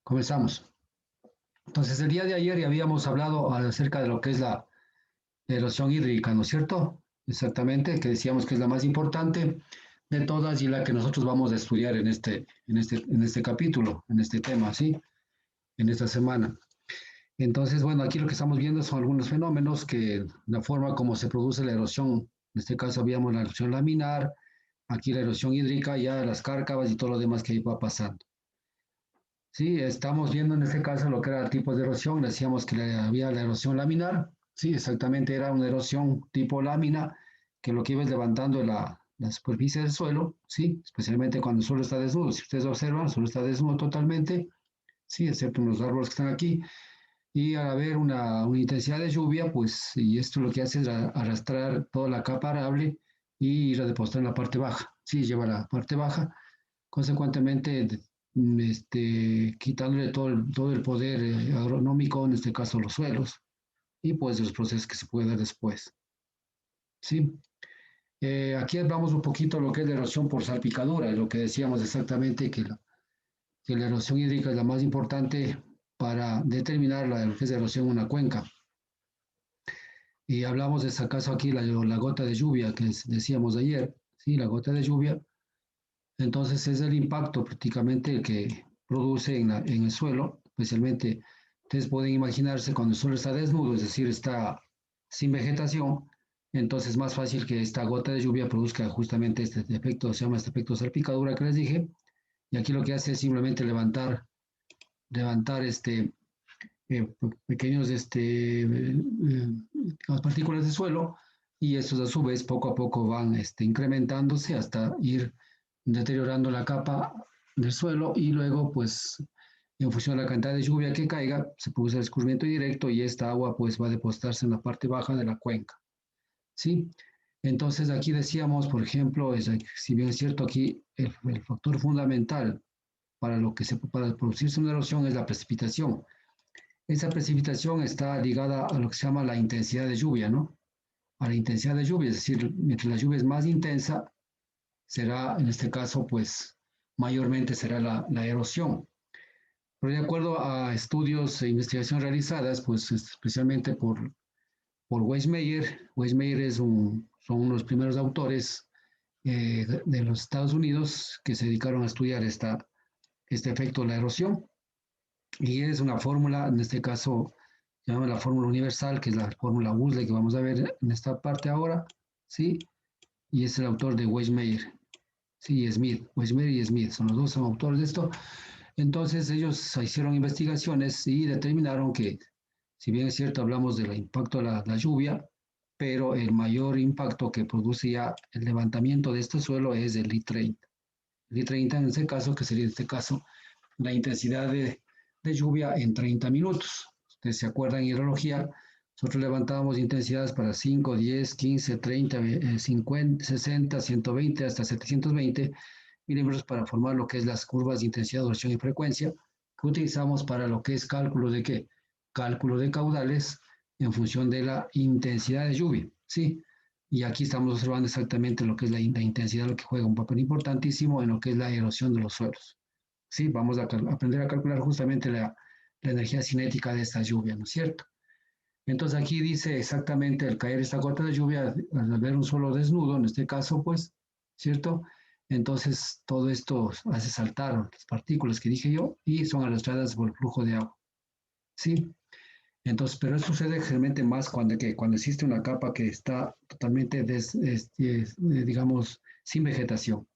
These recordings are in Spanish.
Comenzamos. Entonces, el día de ayer ya habíamos hablado acerca de lo que es la erosión hídrica, ¿no es cierto? Exactamente, que decíamos que es la más importante de todas y la que nosotros vamos a estudiar en este capítulo, en este tema, ¿sí? En esta semana. Entonces, bueno, aquí lo que estamos viendo son algunos fenómenos que la forma como se produce la erosión, en este caso habíamos la erosión laminar, aquí la erosión hídrica, ya las cárcavas y todo lo demás que va pasando. Sí, estamos viendo en este caso lo que era tipos de erosión. Decíamos que había la erosión laminar. Sí, exactamente, era una erosión tipo lámina, que lo que iba es levantando la superficie del suelo, sí, especialmente cuando el suelo está desnudo. Si ustedes observan, el suelo está desnudo totalmente, sí, excepto los árboles que están aquí. Y al haber una intensidad de lluvia, pues, y esto lo que hace es arrastrar toda la capa arable y ir a depositar en la parte baja. Sí, lleva la parte baja consecuentemente quitándole todo el poder agronómico, en este caso los suelos, y pues los procesos que se puede dar después. ¿Sí? Aquí vamos un poquito a lo que es la erosión por salpicadura, lo que decíamos exactamente que la erosión hídrica es la más importante para determinar lo que es la erosión en una cuenca. Y hablamos de ese caso aquí, la gota de lluvia que decíamos ayer, ¿sí? La gota de lluvia. Entonces es el impacto prácticamente el que produce en el suelo, especialmente ustedes pueden imaginarse cuando el suelo está desnudo, es decir, está sin vegetación, entonces es más fácil que esta gota de lluvia produzca justamente este efecto, se llama este efecto salpicadura que les dije, y aquí lo que hace es simplemente levantar pequeños partículas de suelo y estos a su vez poco a poco van incrementándose hasta ir deteriorando la capa del suelo y luego pues en función de la cantidad de lluvia que caiga se produce el escurrimiento directo y esta agua pues va a depositarse en la parte baja de la cuenca. ¿Sí? Entonces aquí decíamos, por ejemplo, si bien es cierto aquí el factor fundamental para producirse una erosión es la precipitación. Esa precipitación está ligada a lo que se llama la intensidad de lluvia, ¿no? A la intensidad de lluvia, es decir, mientras la lluvia es más intensa, será, en este caso, pues, mayormente será la erosión. Pero de acuerdo a estudios e investigaciones realizadas, pues, especialmente por Weismeyer, Weismeyer son uno de los primeros autores de los Estados Unidos que se dedicaron a estudiar este efecto de la erosión. Y es una fórmula, en este caso, se llama la fórmula universal, que es la fórmula Woodley que vamos a ver en esta parte ahora, ¿sí? Y es el autor de Weismeyer, sí, y Smith, Weismeyer y Smith, los dos son autores de esto. Entonces ellos hicieron investigaciones y determinaron que, si bien es cierto, hablamos del impacto de la lluvia, pero el mayor impacto que produce ya el levantamiento de este suelo es el I30. El I30 en este caso, que sería en este caso la intensidad de lluvia en 30 minutos. Ustedes se acuerdan en hidrología, nosotros levantábamos intensidades para 5, 10, 15, 30, 50, 60, 120 hasta 720 milímetros para formar lo que es las curvas de intensidad, duración y frecuencia que utilizamos para lo que es cálculo de qué? Cálculo de caudales en función de la intensidad de lluvia, ¿sí? Y aquí estamos observando exactamente lo que es la intensidad, lo que juega un papel importantísimo en lo que es la erosión de los suelos. Sí, vamos a aprender a calcular justamente la energía cinética de esta lluvia, ¿no es cierto? Entonces aquí dice exactamente al caer esta gota de lluvia, al ver un suelo desnudo, en este caso, pues, ¿cierto? Entonces todo esto hace saltar las partículas que dije yo y son arrastradas por el flujo de agua, ¿sí? Entonces, pero eso sucede generalmente más cuando existe una capa que está totalmente, digamos, sin vegetación.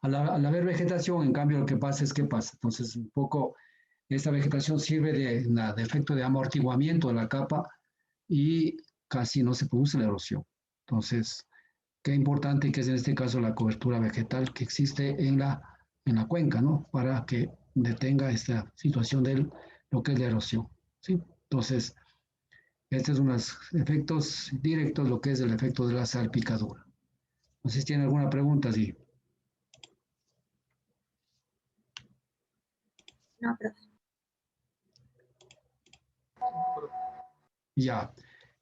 Al haber vegetación, en cambio, lo que pasa es que pasa. Entonces, un poco, esta vegetación sirve de efecto de amortiguamiento de la capa y casi no se produce la erosión. Entonces, qué importante que es en este caso la cobertura vegetal que existe en la cuenca, ¿no? Para que detenga esta situación de lo que es la erosión, ¿sí? Entonces, este es unos efectos directos, lo que es el efecto de la salpicadura. No sé si tiene alguna pregunta, sí. No, profe. Ya.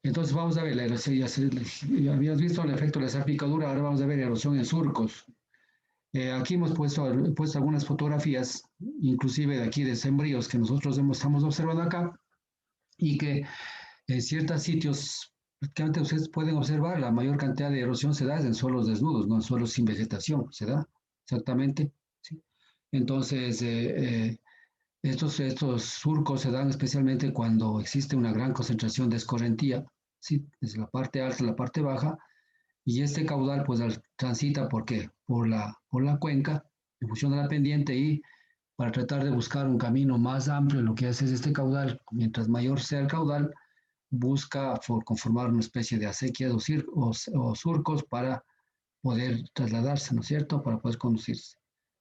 Entonces vamos a ver la erosión. Ya habías visto el efecto de la salpicadura, ahora vamos a ver erosión en surcos. Aquí hemos puesto algunas fotografías, inclusive de aquí de sembríos que nosotros estamos observando acá, y que en ciertos sitios, prácticamente ustedes pueden observar, la mayor cantidad de erosión se da en suelos desnudos, no en suelos sin vegetación, se da exactamente. ¿Sí? Entonces, estos surcos se dan especialmente cuando existe una gran concentración de escorrentía, ¿sí? Desde la parte alta a la parte baja, y este caudal pues transita ¿por qué? Por la cuenca, en función de la pendiente, y para tratar de buscar un camino más amplio, lo que hace es este caudal, mientras mayor sea el caudal, busca conformar una especie de acequias o surcos para poder trasladarse, ¿no es cierto? Para poder conducirse.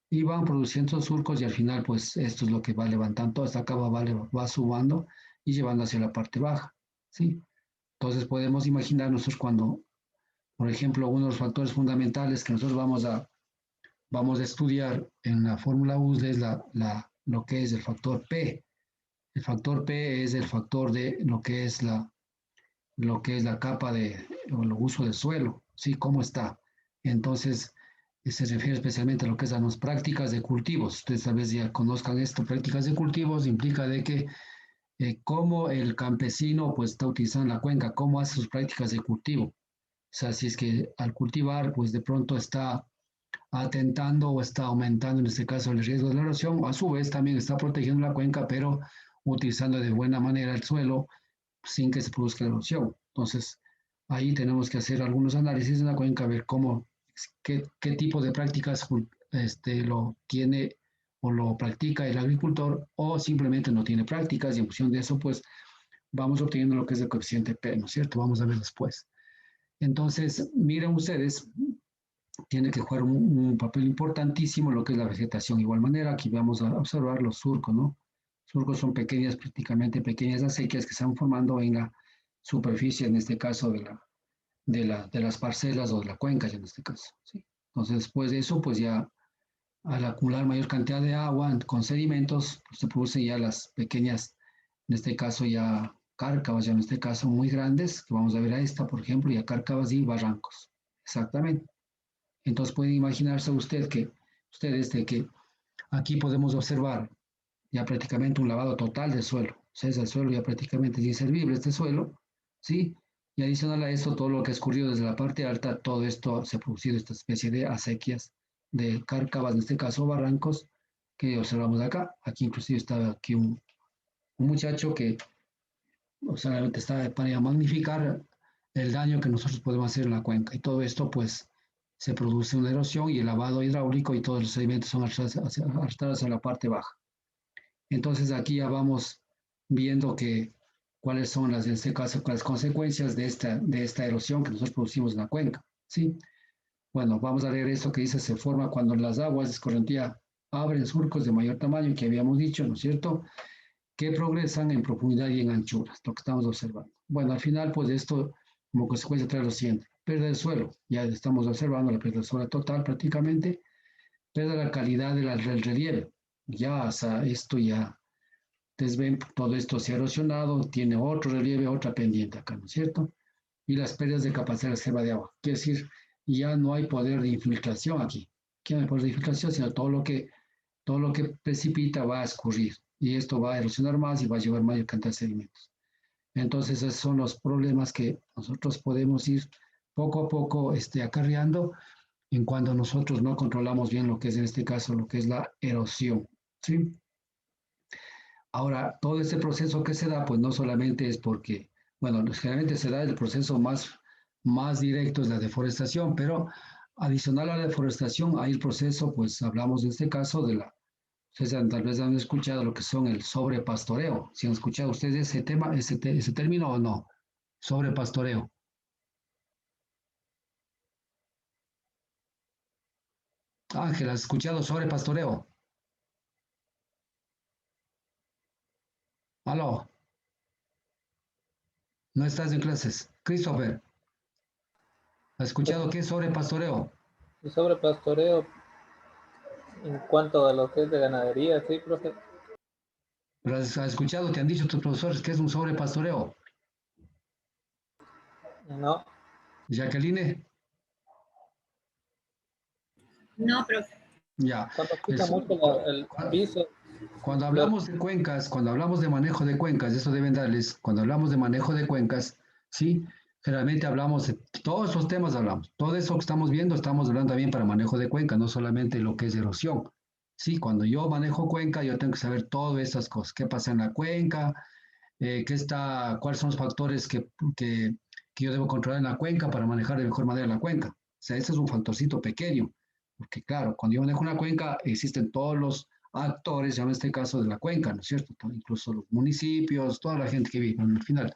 Y van produciendo surcos y al final, pues esto es lo que va levantando, esta cava va sumando y llevando hacia la parte baja, ¿sí? Entonces podemos imaginar nosotros cuando, por ejemplo, uno de los factores fundamentales que nosotros vamos a estudiar en la fórmula USD es lo que es el factor P. El factor P es el factor de lo que es la capa o el uso del suelo, ¿sí? ¿Cómo está? Entonces, se refiere especialmente a lo que es a las prácticas de cultivos. Ustedes tal vez ya conozcan esto, prácticas de cultivos implica de que cómo el campesino pues está utilizando la cuenca, cómo hace sus prácticas de cultivo. O sea, si es que al cultivar pues de pronto está atentando o está aumentando en este caso el riesgo de la erosión, a su vez también está protegiendo la cuenca, pero utilizando de buena manera el suelo sin que se produzca la erosión. Entonces, ahí tenemos que hacer algunos análisis en la cuenca, ver qué tipo de prácticas lo tiene o lo practica el agricultor o simplemente no tiene prácticas y en función de eso, pues vamos obteniendo lo que es el coeficiente P, ¿no es cierto? Vamos a ver después. Entonces, miren ustedes, tiene que jugar un papel importantísimo lo que es la vegetación. De igual manera, aquí vamos a observar los surcos, ¿no? Surcos son pequeñas, prácticamente pequeñas acequias que se van formando en la superficie, en este caso de las parcelas o de la cuenca, ya en este caso, ¿sí? Entonces, después de eso, pues ya al acumular mayor cantidad de agua con sedimentos, pues se producen ya las pequeñas, en este caso ya cárcavas, ya en este caso muy grandes, que vamos a ver a esta, por ejemplo, ya cárcavas y barrancos. Exactamente. Entonces pueden imaginarse ustedes de que aquí podemos observar ya prácticamente un lavado total del suelo. O sea, el suelo ya prácticamente es inservible, este suelo, ¿sí? Y adicional a esto, todo lo que ha escurrido desde la parte alta, todo esto se ha producido esta especie de acequias, de cárcavas, en este caso barrancos, que observamos acá. Aquí inclusive está aquí un muchacho que solamente está para magnificar el daño que nosotros podemos hacer en la cuenca. Y todo esto, pues, se produce una erosión y el lavado hidráulico y todos los sedimentos son arrastrados hacia la parte baja. Entonces aquí ya vamos viendo cuáles son en este caso, las consecuencias de esta erosión que nosotros producimos en la cuenca, ¿sí? Bueno, vamos a leer esto que dice, se forma cuando las aguas de escorrentía abren surcos de mayor tamaño que habíamos dicho, ¿no es cierto?, que progresan en profundidad y en anchura, lo que estamos observando. Bueno, al final, pues esto como consecuencia trae lo siguiente, pérdida del suelo, ya estamos observando la pérdida del suelo total prácticamente, pérdida de la calidad del relieve, ya o sea, esto ya, ustedes ven, todo esto se ha erosionado, tiene otro relieve, otra pendiente acá, ¿no es cierto? Y las pérdidas de capacidad de reserva de agua, quiere decir, ya no hay poder de infiltración aquí, aquí no hay poder de infiltración, sino todo lo que precipita va a escurrir y esto va a erosionar más y va a llevar mayor cantidad de sedimentos. Entonces, esos son los problemas que nosotros podemos ir poco a poco acarreando en cuando nosotros no controlamos bien lo que es, en este caso, lo que es la erosión, ¿sí? Ahora, todo este proceso que se da, pues no solamente es porque, bueno, generalmente se da el proceso más directo, es la deforestación, pero adicional a la deforestación hay el proceso, pues hablamos en este caso ustedes tal vez han escuchado lo que son el sobrepastoreo. ¿Si han escuchado ustedes ese tema, ese término o no? Sobrepastoreo. Ángel, ¿has escuchado sobrepastoreo? Aló, no estás en clases. Christopher, ¿has escuchado qué es sobrepastoreo? Y sobre pastoreo, en cuanto a lo que es de ganadería, sí, profe. ¿Pero has escuchado, te han dicho tus profesores que es un sobrepastoreo? No, Jacqueline, No, profe. Ya. Cuando El pica mucho el piso, Cuando lo- hablamos de cuencas, cuando hablamos de manejo de cuencas, eso deben darles, cuando hablamos de manejo de cuencas, ¿sí? Generalmente hablamos de todos esos temas, hablamos. Todo eso que estamos viendo, estamos hablando también para manejo de cuenca, no solamente lo que es erosión. Sí, cuando yo manejo cuenca, yo tengo que saber todas estas cosas. ¿Qué pasa en la cuenca? Cuáles son los factores que yo debo controlar en la cuenca para manejar de mejor manera la cuenca? O sea, ese es un factorcito pequeño. Porque claro, cuando yo manejo una cuenca, existen todos los actores, ya en este caso de la cuenca, ¿no es cierto? Incluso los municipios, toda la gente que vive al final.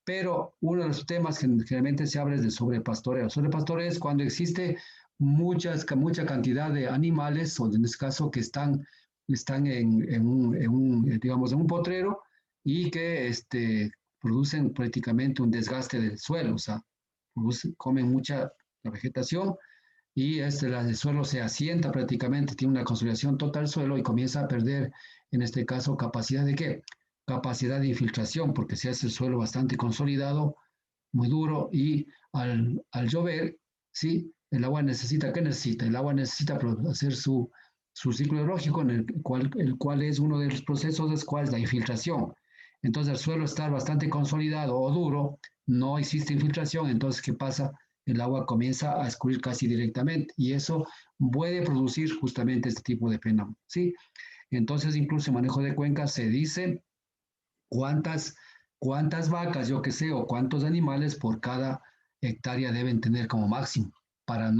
Pero uno de los temas que generalmente se habla es de sobrepastoreo. Sobrepastoreo es cuando existe mucha cantidad de animales, o en este caso que están digamos, en un potrero y que producen prácticamente un desgaste del suelo, o sea, comen mucha la vegetación y el suelo se asienta prácticamente, tiene una consolidación total suelo y comienza a perder, en este caso, capacidad de qué? Capacidad de infiltración, porque se hace el suelo bastante consolidado, muy duro, y al llover, ¿sí? El agua necesita, ¿qué necesita? El agua necesita hacer su ciclo biológico, en el cual es uno de los procesos, es cuál es la infiltración. Entonces, el suelo está bastante consolidado o duro, no existe infiltración, entonces, ¿qué pasa? El agua comienza a escurrir casi directamente y eso puede producir justamente este tipo de fenómeno, ¿sí? Entonces, incluso en manejo de cuencas se dice cuántas, cuántas vacas, yo que sé, o cuántos animales por cada hectárea deben tener como máximo para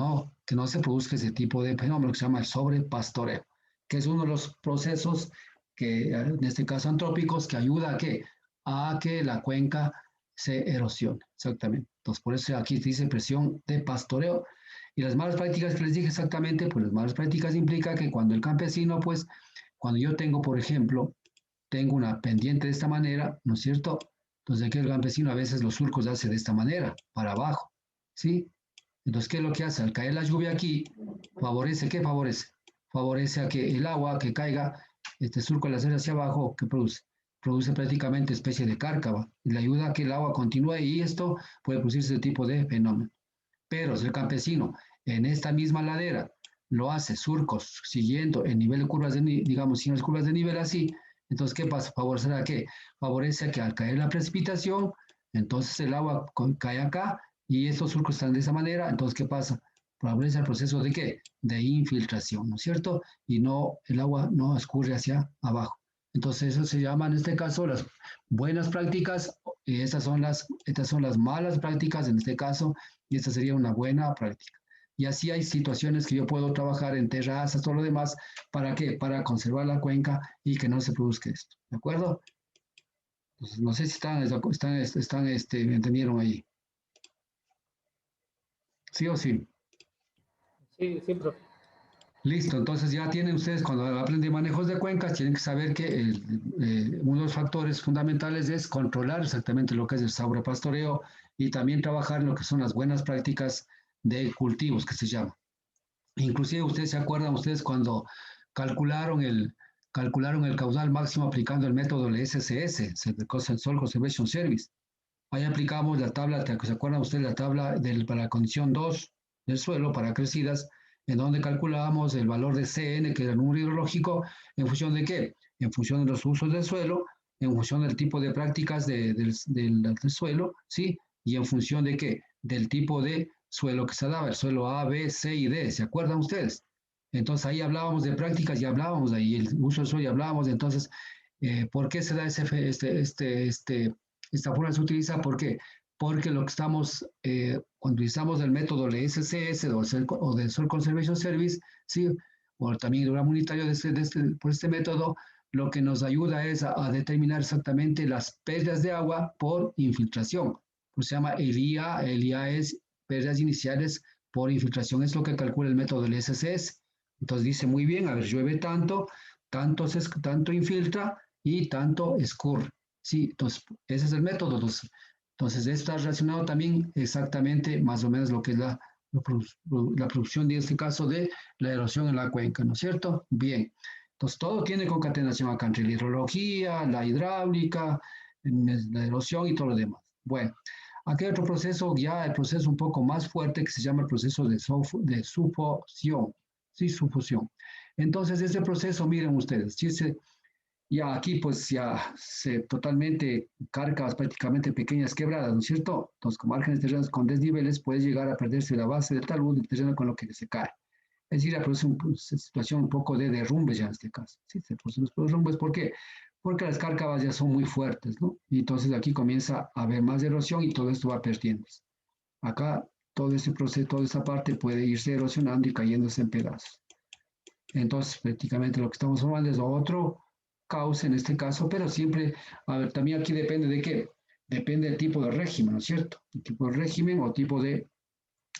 que no se produzca ese tipo de fenómeno que se llama el sobrepastoreo, que es uno de los procesos que, en este caso antrópicos, que ayuda a que la cuenca se erosione. Exactamente. Entonces, por eso aquí dice presión de pastoreo. Y las malas prácticas que les dije exactamente, pues las malas prácticas implica que cuando el campesino, pues, cuando yo tengo, por ejemplo, tengo una pendiente de esta manera, ¿no es cierto? Entonces aquí el campesino a veces los surcos hace de esta manera, para abajo, ¿sí? Entonces, ¿qué es lo que hace? Al caer la lluvia aquí, favorece, ¿qué favorece? Favorece a que el agua que caiga, este surco al hacer hacia abajo, ¿qué produce? Produce prácticamente especie de cárcava, y le ayuda a que el agua continúe y esto puede producir ese tipo de fenómeno. Pero si el campesino en esta misma ladera lo hace surcos siguiendo el nivel de curvas, digamos, sin las curvas de nivel así, entonces, ¿qué pasa? ¿Favorecerá a qué? Favorece a que al caer la precipitación, entonces el agua cae acá y estos surcos están de esa manera, entonces, ¿qué pasa? Favorece el proceso de qué? De infiltración, ¿no es cierto? Y no, el agua no escurre hacia abajo. Entonces, eso se llama en este caso las buenas prácticas, y estas son las malas prácticas en este caso, y esta sería una buena práctica. Y así hay situaciones que yo puedo trabajar en terrazas, todo lo demás, ¿para qué? Para conservar la cuenca y que no se produzca esto, ¿de acuerdo? Entonces, no sé si entendieron ahí. ¿Sí o sí? sí, sí, profe. Listo, entonces ya tienen ustedes, cuando aprenden manejos de cuencas, tienen que saber que uno de los factores fundamentales es controlar exactamente lo que es el sobrepastoreo y también trabajar en lo que son las buenas prácticas de cultivos, que se llama. Inclusive ustedes se acuerdan, ustedes cuando calcularon calcularon el caudal máximo aplicando el método del SCS, Soil Conservation Service. Ahí aplicamos la tabla, ¿se acuerdan ustedes la tabla para la condición 2 del suelo para crecidas, en donde calculábamos el valor de CN, que era el número hidrológico, en función de qué? En función de los usos del suelo, en función del tipo de prácticas del suelo, ¿sí? Y en función de qué? Del tipo de suelo que se daba, el suelo A, B, C y D, ¿se acuerdan ustedes? Entonces ahí hablábamos de prácticas y hablábamos de ahí el uso del suelo y hablábamos de entonces, ¿por qué se da esta forma se utiliza? ¿Por qué? Porque lo que estamos, cuando utilizamos el método de SCS o del Soil Conservation Service, ¿sí? O también el comunitario por este método, lo que nos ayuda es a determinar exactamente las pérdidas de agua por infiltración. Pues se llama ELIA. ELIA es pérdidas iniciales por infiltración, es lo que calcula el método del SCS. Entonces dice muy bien, a ver, llueve tanto infiltra y tanto escurre. Sí, entonces ese es el método. Entonces está relacionado también exactamente más o menos lo que es la producción de este caso de la erosión en la cuenca, ¿no es cierto? Bien, entonces todo tiene concatenación acá entre la hidrología, la hidráulica, la erosión y todo lo demás. Bueno, aquí hay otro proceso, ya el proceso un poco más fuerte que se llama el proceso de sufoción. ¿sí? Su fusión. Entonces, este proceso, miren ustedes, ya aquí pues ya se totalmente carga prácticamente pequeñas quebradas, ¿no es cierto? Entonces, con márgenes terrenos con desniveles puede llegar a perderse la base del talud del terreno con lo que se cae. Es decir, produce una situación un poco de derrumbe ya en este caso. ¿Sí? Se producen los derrumbes, ¿por qué? Porque las cárcavas ya son muy fuertes, ¿no? Y entonces aquí comienza a haber más erosión y todo esto va perdiendo. Acá todo este proceso, toda esta parte puede irse erosionando y cayéndose en pedazos. Entonces, prácticamente lo que estamos formando es otro cauce en este caso, pero siempre, a ver, también aquí depende de qué, depende del tipo de régimen, ¿no es cierto? El tipo de régimen o tipo de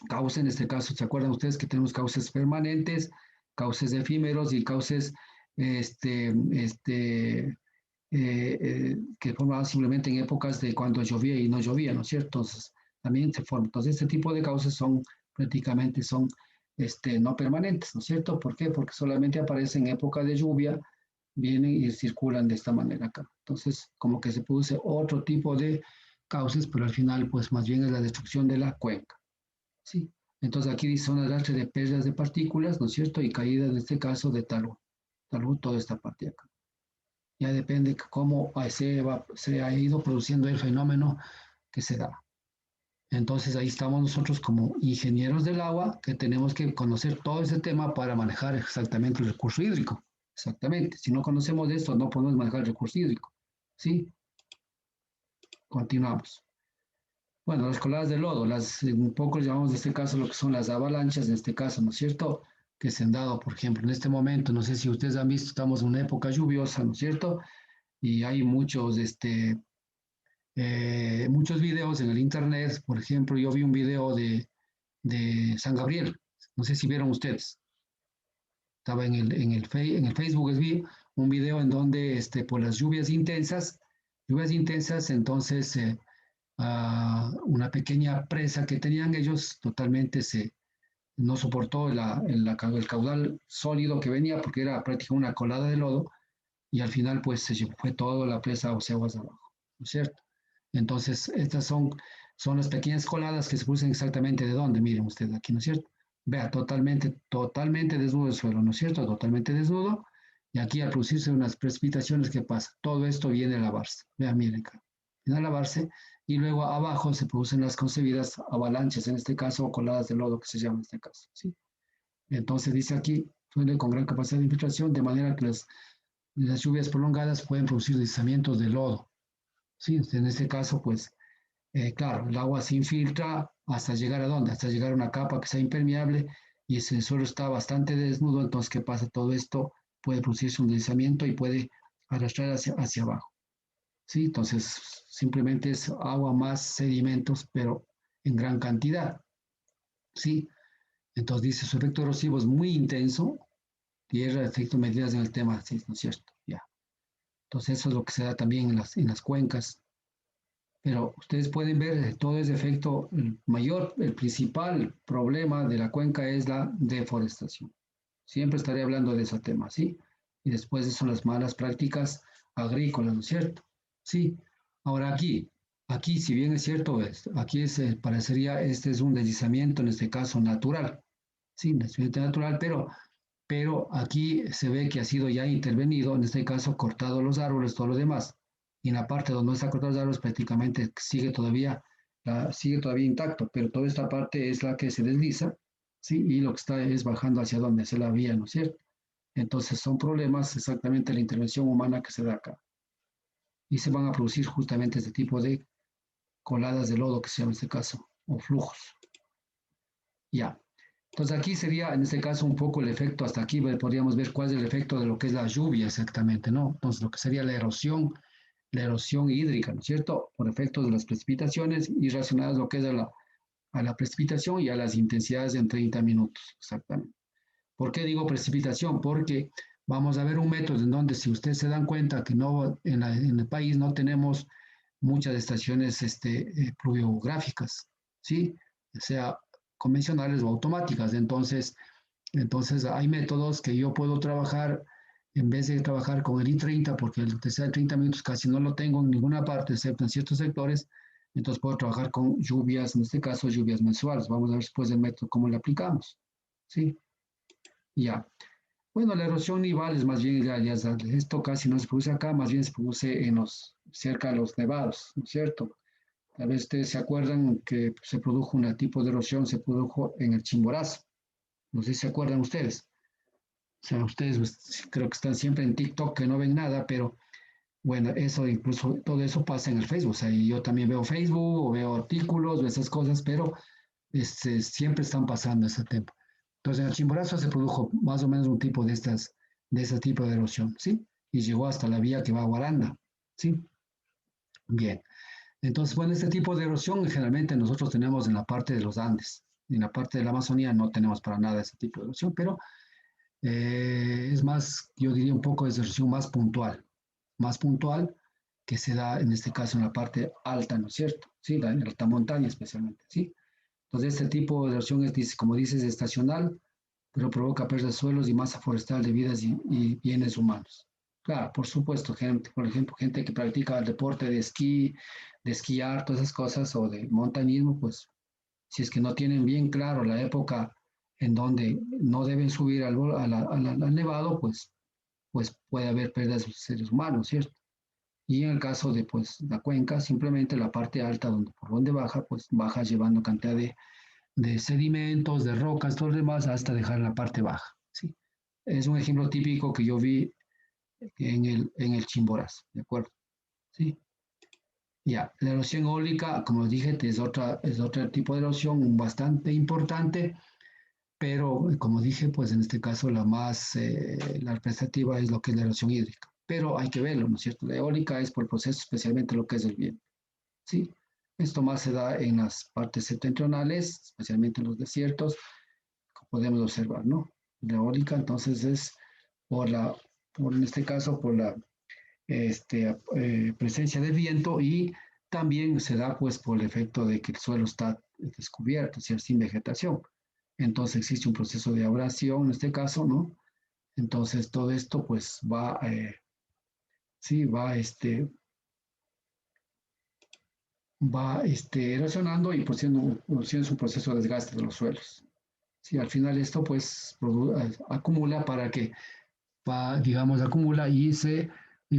cauce en este caso. ¿Se acuerdan ustedes que tenemos cauces permanentes, cauces efímeros y cauces que formaban simplemente en épocas de cuando llovía y no llovía, ¿no es cierto? Entonces, también se forman. Entonces, este tipo de cauces son prácticamente no permanentes, ¿no es cierto? ¿Por qué? Porque solamente aparecen en época de lluvia, vienen y circulan de esta manera acá. Entonces, como que se produce otro tipo de cauces, pero al final, pues más bien es la destrucción de la cuenca, ¿sí? Entonces, aquí dice zona de arrastre de pérdidas de partículas, ¿no es cierto? Y caída, en este caso, de talud, toda esta parte de acá. Ya depende cómo se ha ido produciendo el fenómeno que se da. Entonces ahí estamos nosotros como ingenieros del agua que tenemos que conocer todo ese tema para manejar exactamente el recurso hídrico. Exactamente. Si no conocemos de esto, no podemos manejar el recurso hídrico. ¿Sí? Continuamos. Bueno, las coladas de lodo, un poco llamamos en este caso lo que son las avalanchas, en este caso, ¿no es cierto? Que se han dado, por ejemplo, en este momento, no sé si ustedes han visto, estamos en una época lluviosa, ¿no es cierto? Y hay muchos videos en el internet. Por ejemplo, yo vi un video de San Gabriel, no sé si vieron ustedes, estaba en el Facebook, vi un video en donde por las lluvias intensas, entonces una pequeña presa que tenían ellos totalmente no soportó el caudal sólido que venía porque era prácticamente una colada de lodo y al final pues se fue toda la presa o sea, aguas abajo, ¿no es cierto? Entonces, estas son las pequeñas coladas que se producen exactamente de dónde, miren ustedes aquí, ¿no es cierto? Vea, totalmente desnudo el suelo, ¿no es cierto? Totalmente desnudo. Y aquí al producirse unas precipitaciones, ¿qué pasa? Todo esto viene a lavarse. Vean, miren acá. Viene a lavarse y luego abajo se producen las concebidas avalanchas, en este caso, o coladas de lodo, que se llama en este caso, ¿sí? Entonces dice aquí, suele con gran capacidad de infiltración, de manera que las lluvias prolongadas pueden producir deslizamientos de lodo. Sí, en este caso, pues, claro, el agua se infiltra hasta llegar a dónde, hasta llegar a una capa que sea impermeable y ese suelo está bastante desnudo, entonces, ¿qué pasa? Todo esto puede producirse un deslizamiento y puede arrastrar hacia abajo. Sí, entonces, simplemente es agua más sedimentos, pero en gran cantidad. Sí, entonces dice, su efecto erosivo es muy intenso, tierra, efecto, medidas en el tema, sí, ¿no es cierto? Ya. Entonces, eso es lo que se da también en las cuencas. Pero ustedes pueden ver todo ese efecto, el principal problema de la cuenca es la deforestación. Siempre estaré hablando de ese tema, ¿sí? Y después son las malas prácticas agrícolas, ¿no es cierto? Sí. Ahora aquí si bien es cierto, aquí parecería, este es un deslizamiento, en este caso natural, sí, deslizamiento natural, pero aquí se ve que ha sido ya intervenido, en este caso cortado los árboles, todo lo demás. Y en la parte donde no está cortado los árboles prácticamente sigue todavía intacto, pero toda esta parte es la que se desliza, ¿sí? Y lo que está es bajando hacia donde se la vía, ¿no es cierto? Entonces son problemas exactamente la intervención humana que se da acá. Y se van a producir justamente este tipo de coladas de lodo que se llama en este caso, o flujos. Ya. Entonces aquí sería en este caso un poco el efecto, hasta aquí podríamos ver cuál es el efecto de lo que es la lluvia exactamente, ¿no? Entonces lo que sería la erosión hídrica, ¿no es cierto? Por efectos de las precipitaciones y relacionadas lo que es a la precipitación y a las intensidades en 30 minutos, exactamente. ¿Por qué digo precipitación? Porque vamos a ver un método en donde si ustedes se dan cuenta que no, en el país no tenemos muchas estaciones pluviográficas, ¿sí? O sea, convencionales o automáticas. Entonces hay métodos que yo puedo trabajar en vez de trabajar con el I-30, porque el TCA de 30 minutos casi no lo tengo en ninguna parte, excepto en ciertos sectores. Entonces puedo trabajar con lluvias, en este caso lluvias mensuales. Vamos a ver después del método cómo le aplicamos. ¿Sí? Ya. Bueno, la erosión nival es más bien, esto casi no se produce acá, más bien se produce cerca de los nevados, ¿no es cierto? Tal vez ustedes se acuerdan que se produjo un tipo de erosión, se produjo en el Chimborazo. No sé si se acuerdan ustedes. O sea, ustedes pues, creo que están siempre en TikTok, que no ven nada, pero bueno, eso incluso, todo eso pasa en el Facebook. O sea, y yo también veo Facebook o veo artículos, veo esas cosas, pero siempre están pasando ese tiempo. Entonces, en el Chimborazo se produjo más o menos un tipo de ese tipo de erosión, ¿sí? Y llegó hasta la vía que va a Guaranda, ¿sí? Bien. Entonces, bueno, este tipo de erosión generalmente nosotros tenemos en la parte de los Andes. En la parte de la Amazonía no tenemos para nada ese tipo de erosión, pero es más, yo diría un poco de erosión más puntual que se da en este caso en la parte alta, ¿no es cierto? Sí, en la alta montaña especialmente, ¿sí? Entonces, este tipo de erosión es, como dices, estacional, pero provoca pérdida de suelos y masa forestal de vidas y bienes humanos. Claro, por supuesto, gente, por ejemplo, gente que practica el deporte de esquiar, todas esas cosas, o de montañismo, pues si es que no tienen bien claro la época en donde no deben subir al nevado, pues puede haber pérdidas de seres humanos, ¿cierto? Y en el caso de pues la cuenca, simplemente la parte alta por donde baja, pues baja llevando cantidad de sedimentos, de rocas, todo lo demás, hasta dejar la parte baja, ¿sí? Es un ejemplo típico que yo vi en el Chimborazo, ¿de acuerdo? ¿Sí? Ya, la erosión eólica, como dije, es otro tipo de erosión bastante importante, pero como dije, pues en este caso la representativa es lo que es la erosión hídrica. Pero hay que verlo, ¿no es cierto? La eólica es por el proceso, especialmente lo que es el viento, ¿sí? Esto más se da en las partes septentrionales, especialmente en los desiertos, como podemos observar, ¿no? La eólica, entonces, es por en este caso, por la presencia de viento y también se da pues por el efecto de que el suelo está descubierto, es decir, sin vegetación. Entonces existe un proceso de abrasión en este caso, ¿no? Entonces todo esto pues sí, va erosionando y produciendo un proceso de desgaste de los suelos. Sí, al final esto pues acumula digamos, acumula y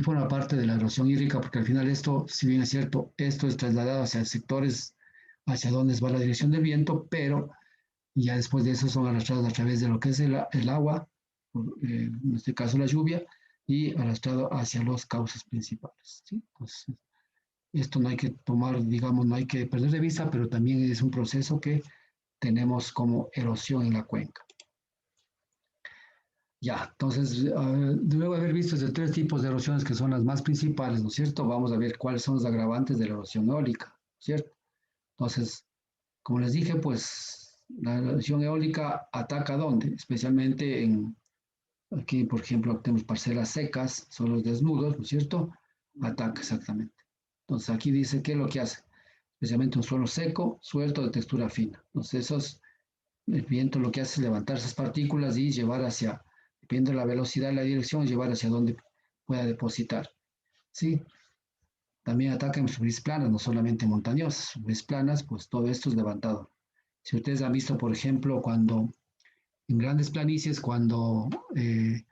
forma parte de la erosión hídrica, porque al final esto, si bien es cierto, esto es trasladado hacia sectores hacia donde va la dirección del viento, pero ya después de eso son arrastrados a través de lo que es el agua, en este caso la lluvia, y arrastrado hacia los cauces principales, ¿sí? Entonces, esto no hay que tomar, digamos, no hay que perder de vista, pero también es un proceso que tenemos como erosión en la cuenca. Ya, entonces, luego de haber visto estos tres tipos de erosiones que son las más principales, ¿no es cierto? Vamos a ver cuáles son los agravantes de la erosión eólica, ¿cierto? Entonces, como les dije, pues la erosión eólica ataca ¿dónde? Especialmente aquí, por ejemplo, tenemos parcelas secas, suelos desnudos, ¿no es cierto? Ataca exactamente. Entonces, aquí dice qué es lo que hace. Especialmente un suelo seco, suelto, de textura fina. Entonces, el viento lo que hace es levantar esas partículas y llevar dependiendo de la velocidad y la dirección, llevar hacia donde pueda depositar. ¿Sí? También atacan superficies planas, no solamente montañosas, superficies planas, pues todo esto es levantado. Si ustedes han visto, por ejemplo, en grandes planicies, cuando el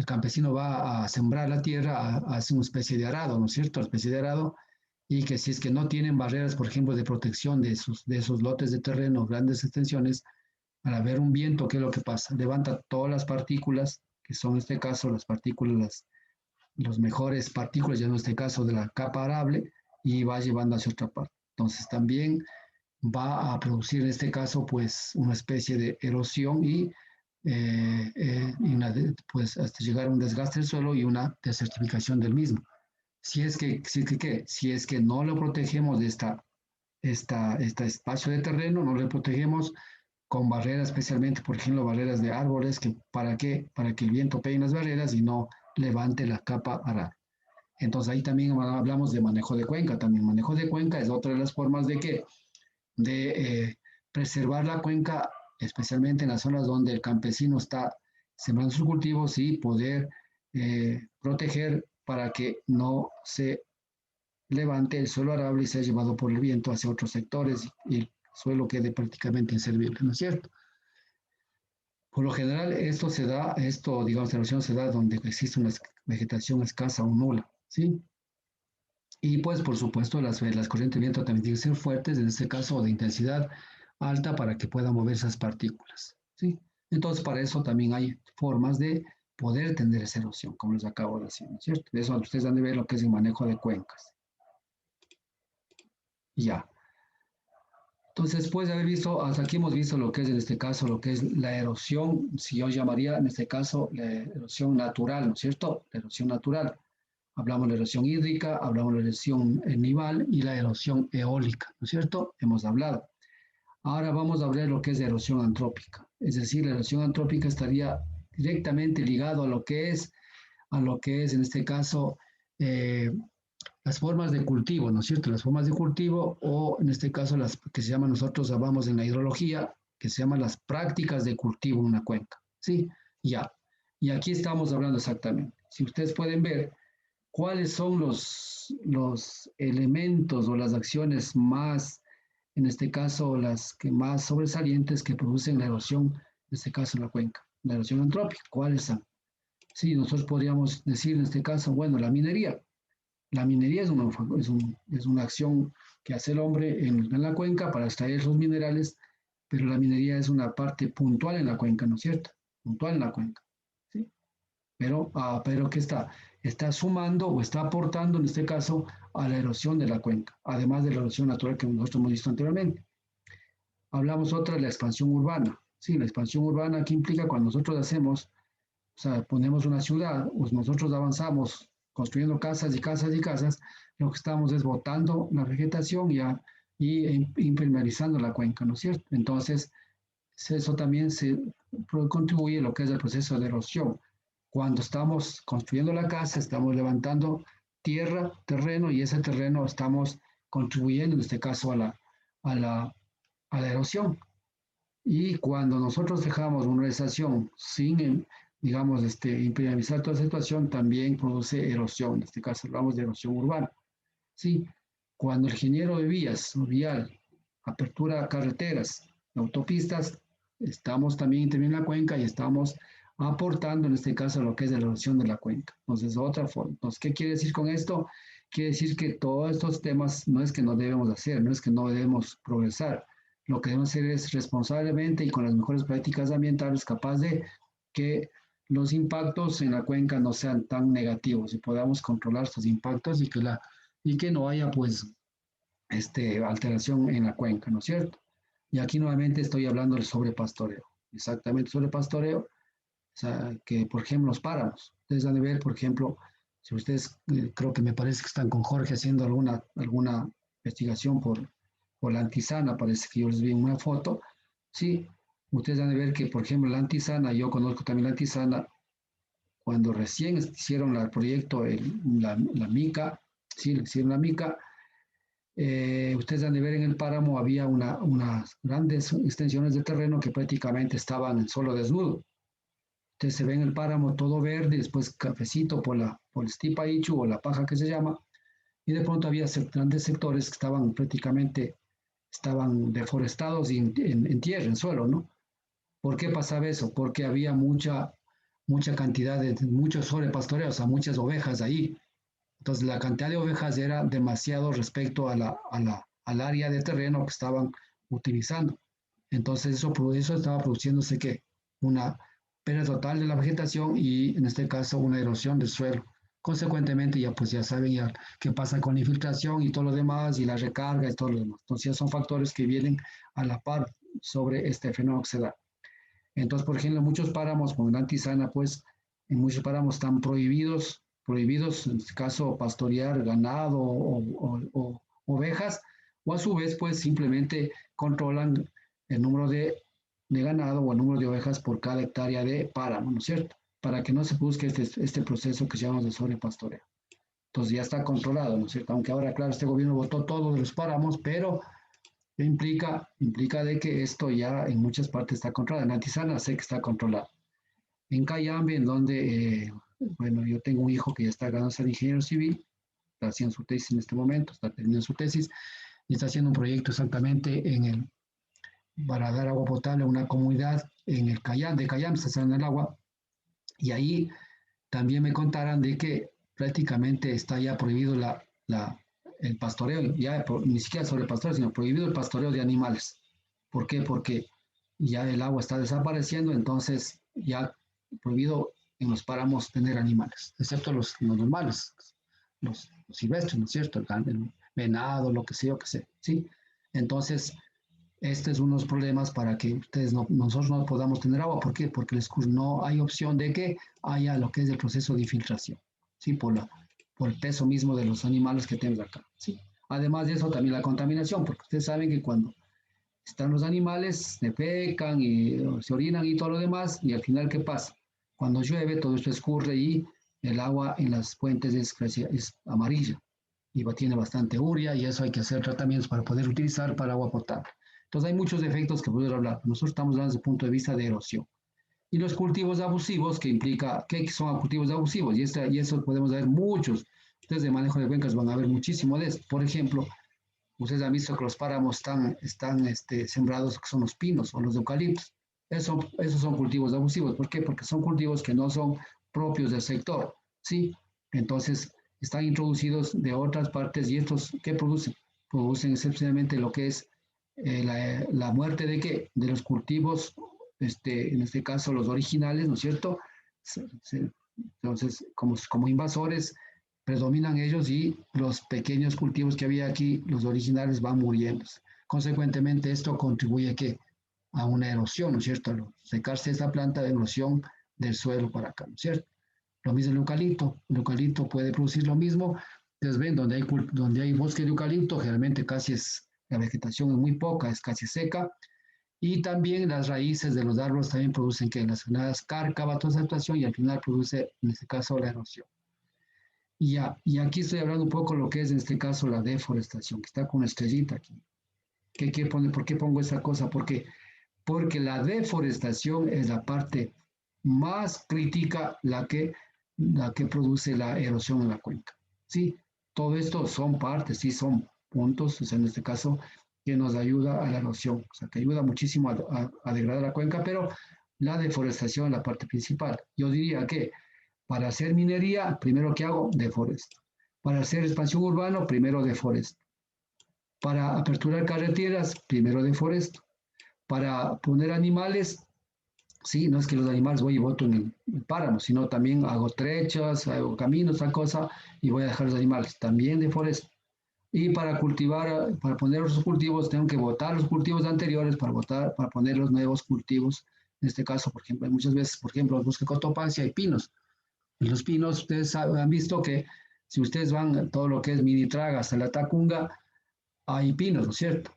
campesino va a sembrar la tierra, hace una especie de arado, ¿no es cierto? Una especie de arado, y que si es que no tienen barreras, por ejemplo, de protección de esos lotes de terreno, grandes extensiones, al haber un viento, ¿qué es lo que pasa? Levanta todas las partículas, que son en este caso las partículas, los mejores partículas, ya en este caso de la capa arable, y va llevando hacia otra parte. Entonces también va a producir en este caso pues una especie de erosión pues hasta llegar a un desgaste del suelo y una desertificación del mismo. Si es que no lo protegemos de este espacio de terreno, no lo protegemos con barreras, especialmente, por ejemplo, barreras de árboles, ¿para qué? Para que el viento pegue en las barreras y no levante la capa arable. Entonces ahí también hablamos de manejo de cuenca. También manejo de cuenca es otra de las formas de preservar la cuenca, especialmente en las zonas donde el campesino está sembrando sus cultivos y poder proteger para que no se levante el suelo arable y sea llevado por el viento hacia otros sectores y el suelo quede prácticamente inservible, ¿no es cierto? Por lo general, digamos, la erosión se da donde existe una vegetación escasa o nula, ¿sí? Y pues, por supuesto, las corrientes de viento también tienen que ser fuertes, en este caso de intensidad alta para que puedan mover esas partículas, ¿sí? Entonces, para eso también hay formas de poder tener esa erosión, como les acabo de decir, ¿no es cierto? De eso ustedes han de ver lo que es el manejo de cuencas. Ya. Entonces, después de haber visto, hasta aquí hemos visto lo que es en este caso, lo que es la erosión, si yo llamaría en este caso la erosión natural, ¿no es cierto? La erosión natural. Hablamos de la erosión hídrica, hablamos de la erosión nival y la erosión eólica, ¿no es cierto? Hemos hablado. Ahora vamos a hablar de lo que es la erosión antrópica. Es decir, la erosión antrópica estaría directamente ligado a lo que es en este caso eh, las formas de cultivo, ¿no es cierto? Las formas de cultivo o en este caso las que se llaman, nosotros hablamos en la hidrología, que se llaman las prácticas de cultivo en una cuenca, ¿sí? Ya. Y aquí estamos hablando exactamente. Si ustedes pueden ver cuáles son los elementos o las acciones más, en este caso, las que más sobresalientes que producen la erosión, en este caso en la cuenca, la erosión antrópica, ¿cuáles son? Sí, nosotros podríamos decir en este caso, bueno, la minería. La minería es una acción que hace el hombre en la cuenca para extraer esos minerales, pero la minería es una parte puntual en la cuenca, ¿no es cierto? Puntual en la cuenca, ¿sí? Pero ¿qué está? Está sumando o está aportando, en este caso, a la erosión de la cuenca, además de la erosión natural que nosotros hemos visto anteriormente. Hablamos otra de la expansión urbana. Sí, la expansión urbana, ¿qué implica cuando nosotros hacemos, o sea, ponemos una ciudad, o nosotros avanzamos construyendo casas y casas y casas, lo que estamos es botando la vegetación y impermeabilizando la cuenca, ¿no es cierto? Entonces, eso también contribuye a lo que es el proceso de erosión. Cuando estamos construyendo la casa, estamos levantando tierra, terreno, y ese terreno estamos contribuyendo, en este caso, a la, a la erosión. Y cuando nosotros dejamos una estación sin, digamos, impermeabilizar toda la situación, también produce erosión. En este caso hablamos de erosión urbana. Sí, cuando el ingeniero de vías, vial, apertura carreteras, autopistas, estamos también interviniendo en la cuenca y estamos aportando en este caso lo que es la erosión de la cuenca. Entonces, otra forma. Entonces, ¿qué quiere decir con esto? Quiere decir que todos estos temas no es que no debemos hacer, no es que no debemos progresar. Lo que debemos hacer es responsablemente y con las mejores prácticas ambientales capaz de que los impactos en la cuenca no sean tan negativos y podamos controlar estos impactos y que no haya pues alteración en la cuenca, ¿no es cierto? Y aquí nuevamente estoy hablando del sobrepastoreo, exactamente sobrepastoreo, o sea, que por ejemplo los páramos, ustedes van a ver, por ejemplo, si ustedes creo que me parece que están con Jorge haciendo alguna investigación por la antisana, parece que yo les vi en una foto, sí, ustedes van a ver que por ejemplo la antisana, yo conozco también la antisana, cuando recién hicieron el proyecto, la mica, sí, hicieron la mica, ustedes han de ver en el páramo había unas grandes extensiones de terreno que prácticamente estaban en suelo desnudo. Entonces se ve en el páramo todo verde, después cafecito por el stipa ichu o la paja que se llama, y de pronto había grandes sectores que estaban deforestados y en tierra, en suelo, ¿no? ¿Por qué pasaba eso? Porque había mucha cantidad muchos sobrepastoreo, o sea, muchas ovejas ahí. Entonces, la cantidad de ovejas era demasiado respecto al área de terreno que estaban utilizando. Entonces, eso estaba produciéndose que una pérdida total de la vegetación y, en este caso, una erosión del suelo. Consecuentemente, ya pues ya saben ya qué pasa con la infiltración y todo lo demás, y la recarga y todo lo demás. Entonces, ya son factores que vienen a la par sobre este fenómeno que se da. Entonces, por ejemplo, muchos páramos con la tisana, pues en muchos páramos están prohibidos, en este caso, pastorear ganado o ovejas, o a su vez, pues simplemente controlan el número de ganado o el número de ovejas por cada hectárea de páramo, ¿no es cierto? Para que no se busque este proceso que llamamos de sobrepastoreo. Entonces ya está controlado, ¿no es cierto? Aunque ahora, claro, este gobierno votó todos los páramos, pero implica de que esto ya en muchas partes está controlado. En Antisana sé que está controlado. En Cayambe, en donde, bueno, yo tengo un hijo que ya está ganando ser ingeniero civil, está haciendo su tesis en este momento, está terminando su tesis y está haciendo un proyecto exactamente para dar agua potable a una comunidad en el Cayam, de Cayam se sale el agua, y ahí también me contaran de que prácticamente está ya prohibido el pastoreo, ya ni siquiera sobre el pastoreo, sino prohibido el pastoreo de animales. ¿Por qué? Porque ya el agua está desapareciendo, entonces ya prohibido en los páramos tener animales, excepto los normales, los silvestres, ¿no es cierto? El venado, lo que sea, ¿sí? Entonces, este es unos problemas para que nosotros no podamos tener agua. ¿Por qué? Porque no hay opción de que haya lo que es el proceso de infiltración, ¿sí? Por el peso mismo de los animales que tenemos acá, ¿sí? Además de eso, también la contaminación, porque ustedes saben que cuando están los animales, se pecan y se orinan y todo lo demás, y al final, ¿qué pasa? Cuando llueve, todo esto escurre y el agua en las fuentes es amarilla y tiene bastante urea, y eso hay que hacer tratamientos para poder utilizar para agua potable. Entonces hay muchos efectos que poder hablar. Nosotros estamos hablando desde el punto de vista de erosión. Y los cultivos abusivos, que implica, ¿qué son cultivos abusivos? Y eso podemos ver muchos. Ustedes de manejo de cuencas van a ver muchísimo de esto. Por ejemplo, ustedes han visto que los páramos están sembrados, que son los pinos o los eucaliptos. Esos son cultivos abusivos. ¿Por qué? Porque son cultivos que no son propios del sector, ¿sí? Entonces, están introducidos de otras partes, y estos, ¿qué producen? Producen excepcionalmente lo que es la muerte de qué? De los cultivos, en este caso los originales, ¿no es cierto? Entonces, como invasores, predominan ellos, y los pequeños cultivos que había aquí, los originales, van muriendo. Consecuentemente, esto contribuye a una erosión, ¿no es cierto? Al secarse esta planta, de erosión del suelo para acá, ¿no es cierto? Lo mismo el eucalipto puede producir lo mismo. Entonces ven, donde hay bosque de eucalipto, generalmente la vegetación es muy poca, es casi seca, y también las raíces de los árboles también producen que las llamadas cárcava, toda esa situación, y al final produce, en este caso, la erosión. Y aquí estoy hablando un poco lo que es en este caso la deforestación, que está con una estrellita aquí. ¿Por qué pongo esa cosa? Porque la deforestación es la parte más crítica, la que produce la erosión en la cuenca. ¿Sí? Todo esto son partes, sí, son puntos, o sea, en este caso, que nos ayuda a la erosión, o sea, que ayuda muchísimo a degradar la cuenca, pero la deforestación es la parte principal. Yo diría que para hacer minería, primero que hago, deforesto. Para hacer expansión urbano, primero deforesto. Para aperturar carreteras, primero deforesto. Para poner animales, sí, no es que los animales voy y boto en el páramo, sino también hago trechas, hago caminos, tal cosa, y voy a dejar los animales, también deforesto. Y para cultivar, para poner los cultivos, tengo que botar los cultivos anteriores para poner los nuevos cultivos. En este caso, por ejemplo, hay muchas veces, por ejemplo, en bosque cotopaxi hay pinos. En los pinos, ustedes han visto que si ustedes van todo lo que es Minitraga hasta la Tacunga, hay pinos, ¿no es cierto?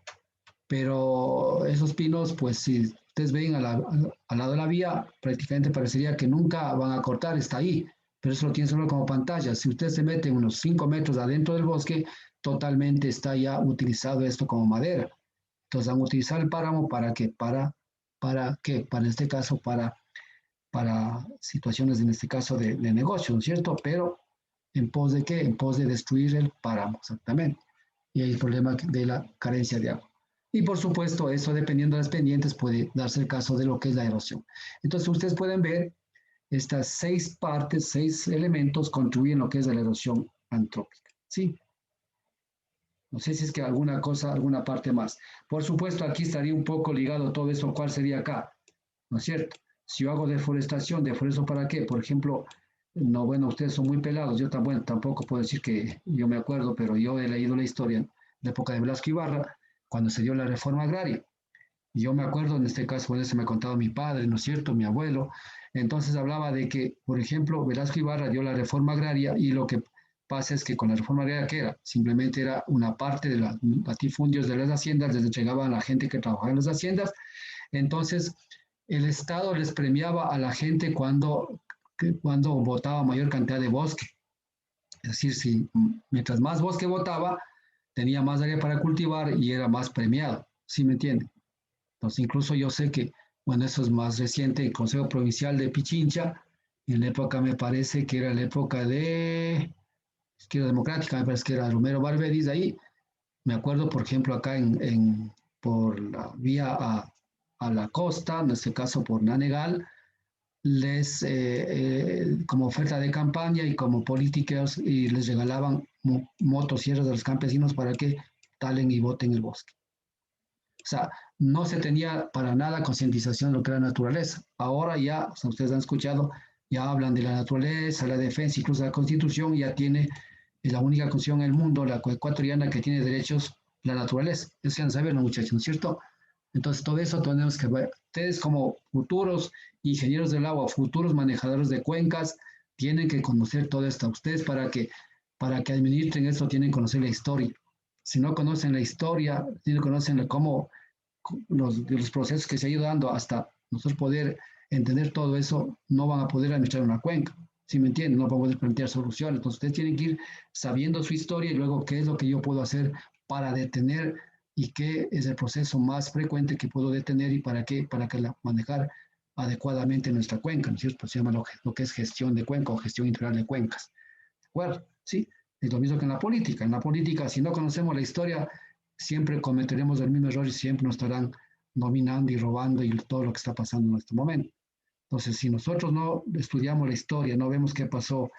Pero esos pinos, pues si ustedes ven al lado de la vía, prácticamente parecería que nunca van a cortar, está ahí, pero eso lo tienen solo como pantalla. Si ustedes se meten unos 5 metros adentro del bosque, totalmente está ya utilizado esto como madera. Entonces han utilizado el páramo ¿para qué? Para este caso, para situaciones, en este caso, de negocio, ¿no es cierto? Pero ¿en pos de qué? En pos de destruir el páramo, exactamente. Y hay el problema de la carencia de agua. Y por supuesto, eso dependiendo de las pendientes puede darse el caso de lo que es la erosión. Entonces, ustedes pueden ver estas 6 partes, 6 elementos contribuyen a lo que es la erosión antrópica. ¿Sí? No sé si es que alguna cosa, alguna parte más. Por supuesto, aquí estaría un poco ligado todo eso, ¿cuál sería acá? ¿No es cierto? Si yo hago deforestación, ¿deforesto para qué? Por ejemplo, no, bueno, ustedes son muy pelados, yo tampoco puedo decir que yo me acuerdo, pero yo he leído la historia de la época de Velasco Ibarra, cuando se dio la reforma agraria. Y yo me acuerdo, en este caso, bueno, se me ha contado mi padre, ¿no es cierto?, mi abuelo. Entonces hablaba de que, por ejemplo, Velasco Ibarra dio la reforma agraria, y lo que pasa es que con la reforma agraria, ¿qué era? Simplemente era una parte de los latifundios de las haciendas, les entregaban a la gente que trabajaba en las haciendas. Entonces, el Estado les premiaba a la gente cuando botaba mayor cantidad de bosque. Es decir, mientras más bosque botaba, tenía más área para cultivar y era más premiado. ¿Sí me entiende? Entonces, incluso yo sé que, bueno, eso es más reciente, el Consejo Provincial de Pichincha, en la época, me parece que era la época de Izquierda Democrática, me parece que era Romero Barberis, ahí me acuerdo, por ejemplo, acá por la vía a a la costa, en este caso por Nanegal, como oferta de campaña y como políticos, y les regalaban motosierras a los campesinos para que talen y boten el bosque. O sea, no se tenía para nada concientización de lo que era naturaleza. Ahora ya, o sea, ustedes han escuchado, ya hablan de la naturaleza, la defensa, incluso la constitución ya tiene, es la única constitución en el mundo, la ecuatoriana, que tiene derechos la naturaleza. Eso ya saben los muchachos, ¿no es cierto? Entonces, todo eso tenemos que ver. Ustedes como futuros ingenieros del agua, futuros manejadores de cuencas, tienen que conocer todo esto. Ustedes para que administren esto tienen que conocer la historia. Si no conocen la historia, si no conocen cómo los procesos que se han ido dando hasta nosotros poder entender todo eso, no van a poder administrar una cuenca. ¿Sí me entienden? No van a poder plantear soluciones. Entonces, ustedes tienen que ir sabiendo su historia y luego qué es lo que yo puedo hacer para detener y qué es el proceso más frecuente que puedo detener y para qué, manejar adecuadamente nuestra cuenca, ¿no es cierto? Se llama lo que es gestión de cuenca o gestión integral de cuencas. ¿De acuerdo? ¿Sí? Es lo mismo que en la política. En la política, si no conocemos la historia, siempre cometeremos el mismo error y siempre nos estarán dominando y robando y todo lo que está pasando en este momento. Entonces, si nosotros no estudiamos la historia, no vemos qué pasó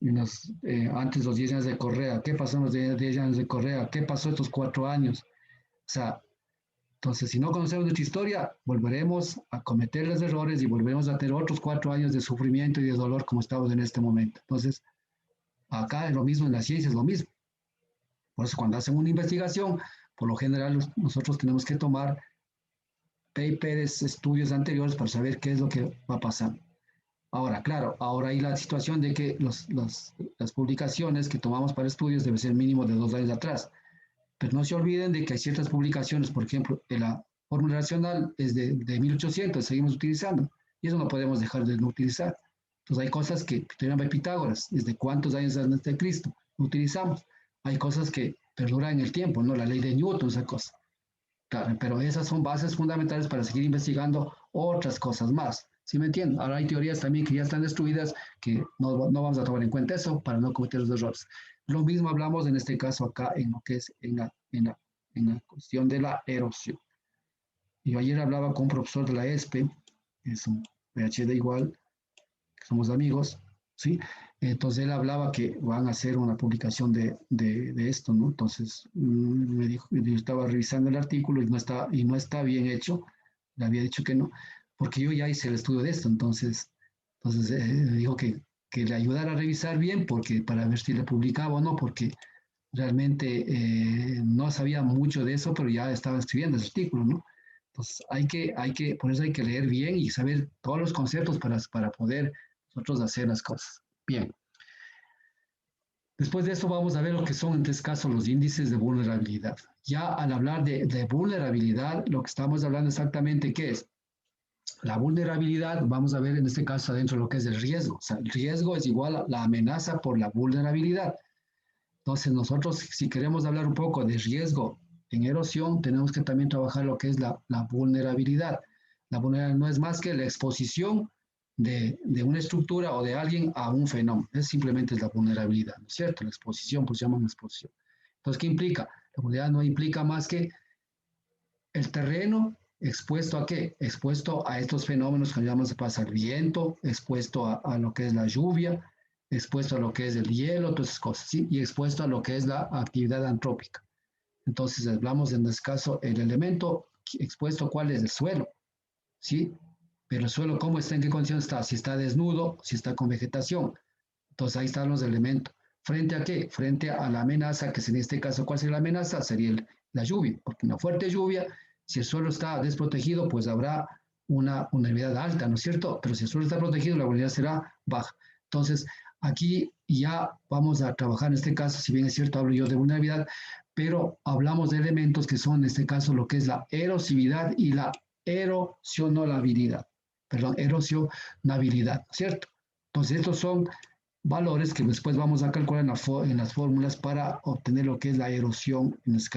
antes de los 10 años de Correa, qué pasó en los 10 años de Correa, qué pasó estos 4 años. O sea, entonces, si no conocemos nuestra historia, volveremos a cometer los errores y volveremos a tener otros 4 años de sufrimiento y de dolor como estamos en este momento. Entonces, acá es lo mismo, en la ciencia es lo mismo. Por eso cuando hacen una investigación, por lo general nosotros tenemos que tomar papers, estudios anteriores para saber qué es lo que va a pasar. Ahora, claro, ahora hay la situación de que las publicaciones que tomamos para estudios deben ser mínimo de 2 años atrás. Pero no se olviden de que hay ciertas publicaciones, por ejemplo, la fórmula racional es de 1800, seguimos utilizando, y eso no podemos dejar de no utilizar. Entonces hay cosas que teoría de Pitágoras, desde cuántos años antes de Cristo, utilizamos. Hay cosas que perduran en el tiempo, ¿no? La ley de Newton, esa cosa. Claro, pero esas son bases fundamentales para seguir investigando otras cosas más. ¿Sí me entienden? Ahora hay teorías también que ya están destruidas que no vamos a tomar en cuenta eso para no cometer los errores. Lo mismo hablamos en este caso acá en lo que es en la cuestión de la erosión. Yo ayer hablaba con un profesor de la ESPE, que es un PhD igual, que somos amigos, ¿sí? Entonces él hablaba que van a hacer una publicación de esto, ¿no? Entonces me dijo, yo estaba revisando el artículo y no está bien hecho, le había dicho que no, porque yo ya hice el estudio de esto, entonces me dijo que le ayudara a revisar bien, porque para ver si le publicaba o no, porque realmente no sabía mucho de eso, pero ya estaba escribiendo ese artículo, ¿no? Entonces por eso hay que leer bien y saber todos los conceptos para poder nosotros hacer las cosas. Bien. Después de esto vamos a ver lo que son en este caso los índices de vulnerabilidad. Ya al hablar de vulnerabilidad, lo que estamos hablando exactamente qué es. La vulnerabilidad, vamos a ver en este caso adentro lo que es el riesgo. O sea, el riesgo es igual a la amenaza por la vulnerabilidad. Entonces nosotros, si queremos hablar un poco de riesgo en erosión, tenemos que también trabajar lo que es la vulnerabilidad. La vulnerabilidad no es más que la exposición de una estructura o de alguien a un fenómeno. Es simplemente la vulnerabilidad, ¿no es cierto? La exposición, pues se llama exposición. Entonces, ¿qué implica? La vulnerabilidad no implica más que el terreno expuesto a qué? Expuesto a estos fenómenos que llamamos pasa el viento, expuesto a lo que es la lluvia, expuesto a lo que es el hielo, todas esas cosas, ¿sí? Y expuesto a lo que es la actividad antrópica. Entonces, hablamos en este caso, el elemento expuesto, ¿cuál es? El suelo, ¿sí? Pero el suelo, ¿cómo está? ¿En qué condición está? Si está desnudo, si está con vegetación. Entonces, ahí están los elementos. ¿Frente a qué? Frente a la amenaza, que en este caso, ¿cuál sería la amenaza? Sería la lluvia, porque una fuerte lluvia, si el suelo está desprotegido, pues habrá una vulnerabilidad alta, ¿no es cierto? Pero si el suelo está protegido, la vulnerabilidad será baja. Entonces, aquí ya vamos a trabajar en este caso, si bien es cierto, hablo yo de vulnerabilidad, pero hablamos de elementos que son en este caso lo que es la erosividad y la erosionabilidad, ¿cierto? Entonces, estos son valores que después vamos a calcular en las fórmulas para obtener lo que es la erosión en escala.